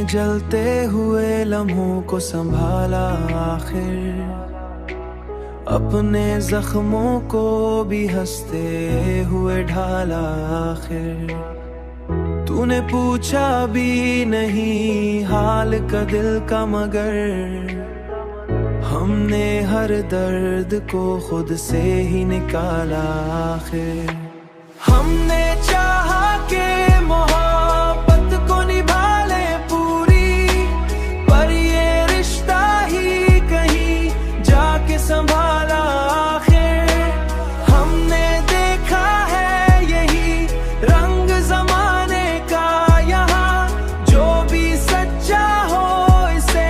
जलते हुए लम्हों को संभाला आखिर, अपने जख्मों को भी हंसते हुए ढाला आखिर। तूने पूछा भी नहीं हाल का दिल का, मगर हमने हर दर्द को खुद से ही निकाला आखिर। हमने चाहा के मोहब्बत को निभा ले पूरी, पर ये रिश्ता ही कहीं जाके संभाला आखिर। हमने देखा है यही रंग जमाने का, यहाँ जो भी सच्चा हो इसे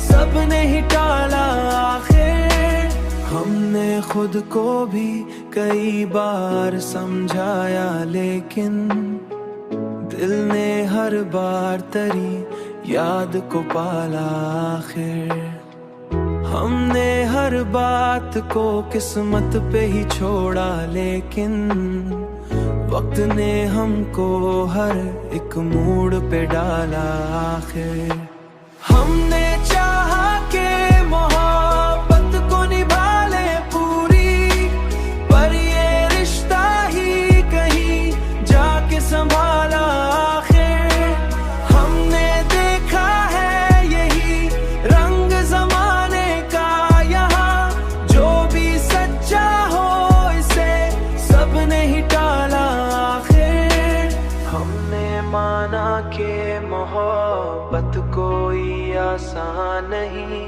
सबने ही टाला आखिर। हमने खुद को भी कई बार समझाया, लेकिन दिल ने हर बार तेरी याद को पाला आखिर। हमने हर बात को किस्मत पे ही छोड़ा, लेकिन वक्त ने हमको हर एक मूड पे डाला आखिर। हमने चाहा के मोहब्बत को निभा ले पूरी, पर ये रिश्ता ही कहीं जाके संभाला आखिर। हमने देखा है यही रंग जमाने का, यहाँ जो भी सच्चा हो इसे सबने ही टाला आखिर। हमने माना के मोहब्बत कोई आसान नहीं,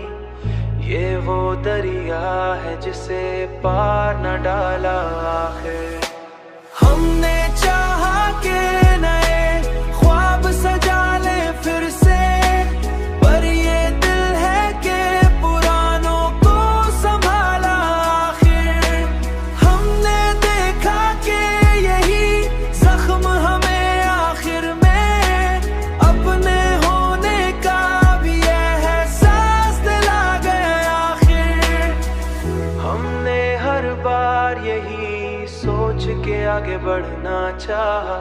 ये वो दरिया है जिसे पार न डाला आखिर। हमने चाहा के नए ख्वाब सजा ले फिर से, पर ये दिल है के पुरानों को संभाला आखिर। हमने देखा के यही जख्म हमें आखिर में अपने होने का भी एहसास दिला गया आखिर। हमने हर बार यही सोच के आगे बढ़ना चाहा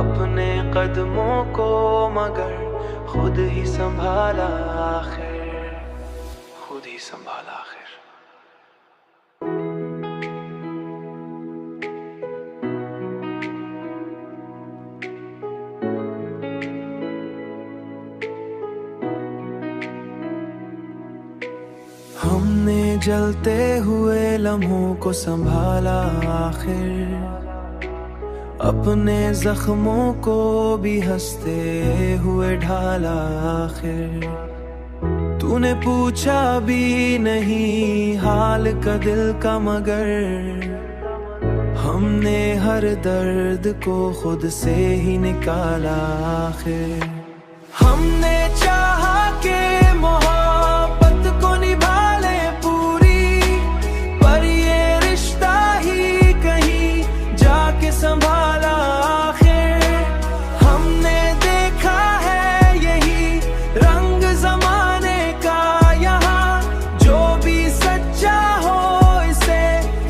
अपने कदमों को, मगर खुद ही संभाला आखिर, खुद ही संभाला आखिर। हमने जलते हुए लम्हों को संभाला आखिर, अपने जख्मों को भी हंसते हुए ढाला आखिर। तूने पूछा भी नहीं हाल का दिल का, मगर हमने हर दर्द को खुद से ही निकाला आखिर। हमने चाहा के मोहब्बत को निभा ले पूरी, पर ये रिश्ता ही कहीं जाके संभाला आखिर। हमने देखा है यही रंग जमाने का, यहाँ जो भी सच्चा हो इसे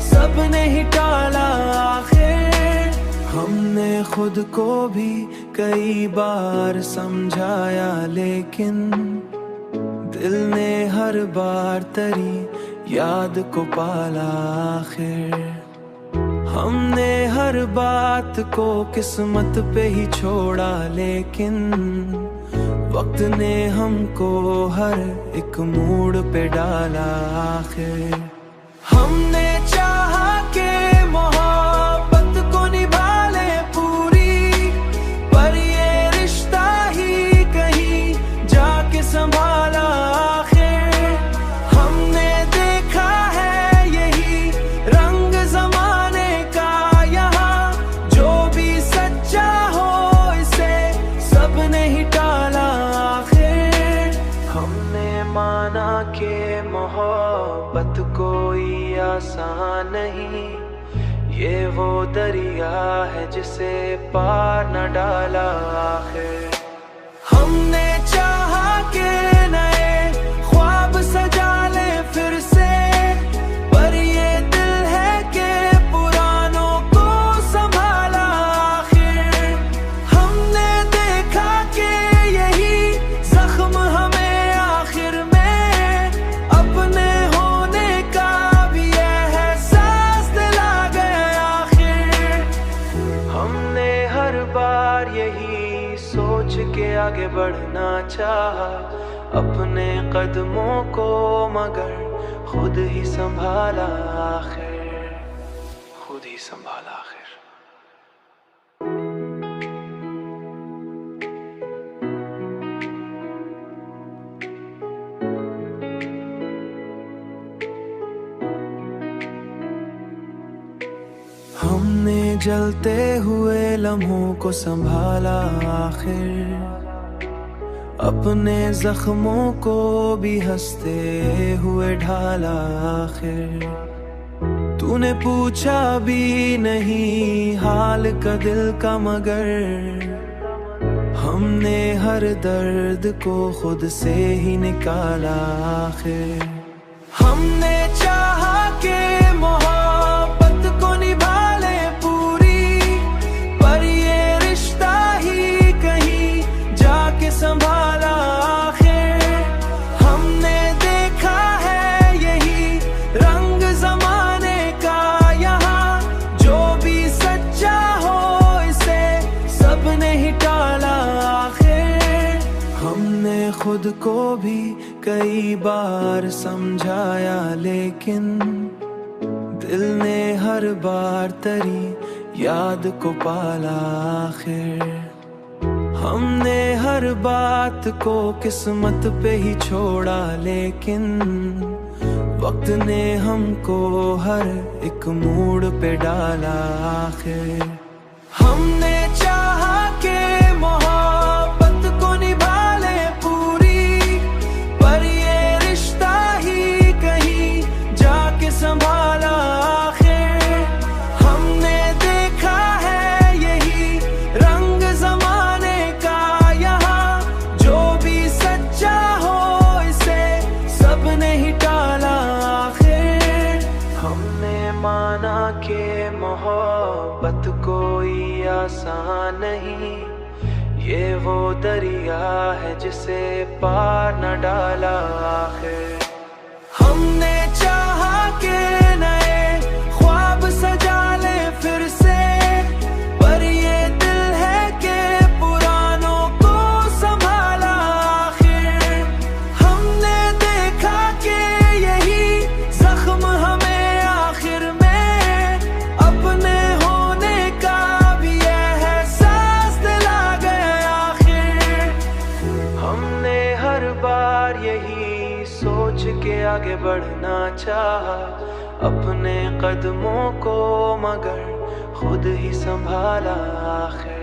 सबने ही टाला आखिर। हमने खुद को भी कई बार समझाया, लेकिन दिल ने हर बार तेरी याद को पाला आखिर। हमने हर बात को किस्मत पे ही छोड़ा, लेकिन वक्त ने हमको हर एक मूड पे डाला आखिर। हमने चाहा के मोहब्बत को निभा ले पूरी, पर ये रिश्ता ही कहीं जाके संभाला आखिर। हमने देखा है यही रंग जमाने का, यहाँ जो भी सच्चा हो इसे सबने ही टाला आखिर। हमने माना के मोहब्बत कोई आसान नहीं, ये वो दरिया है जिसे पार न डाला आखिर। हमने चाहा के नए ख्वाब सजा ले फिर से, पर ये दिल है के पुरानों को संभाला आखिर। हमने देखा के यही बढ़ना चाहा, अपने कदमों को मगर खुद ही संभाला आखिर, खुद ही संभाला आखिर। हमने जलते हुए लम्हों को संभाला आखिर, अपने जख्मों को भी हंसते हुए ढाला आखिर। तूने पूछा भी नहीं हाल का दिल का, मगर हमने हर दर्द को खुद से ही निकाला आखिर। हमने चाहा के मोहब्बत को निभा ले पूरी, पर ये रिश्ता ही कहीं जाके संभाला आखिर। हमने देखा है यही रंग जमाने का यहाँ, जो भी सच्चा हो इसे सबने ही टाला आखिर। हमने खुद को भी कई बार समझाया, लेकिन दिल ने हर बार तेरी याद को पाला आखिर। हमने हर बात को किस्मत पे ही छोड़ा, लेकिन वक्त ने हमको हर एक मूड पे डाला आखिर। हमने चाहा के मोहब्बत को निभा ले पूरी, पर ये रिश्ता ही कहीं जाके संभाला आखिर। हमने देखा है यही रंग जमाने का यहाँ, जो भी सच्चा हो इसे सबने ही टाला आखिर। हमने माना के मोहब्बत कोई आसान नहीं, ये वो दरिया है जिसे पार न डाला आखिर। हमने चाहा के नए ख्वाब सजा ले फिर से, पर ये दिल है के पुरानों को संभाला आखिर। हमने देखा के यही जख्म हमें आखिर में अपने होने का भी एहसास दिला गया आखिर। हमने हर बार यही सोच के आगे बढ़ना चाहा, अपने कदमों को मगर खुद ही संभाला आखिर।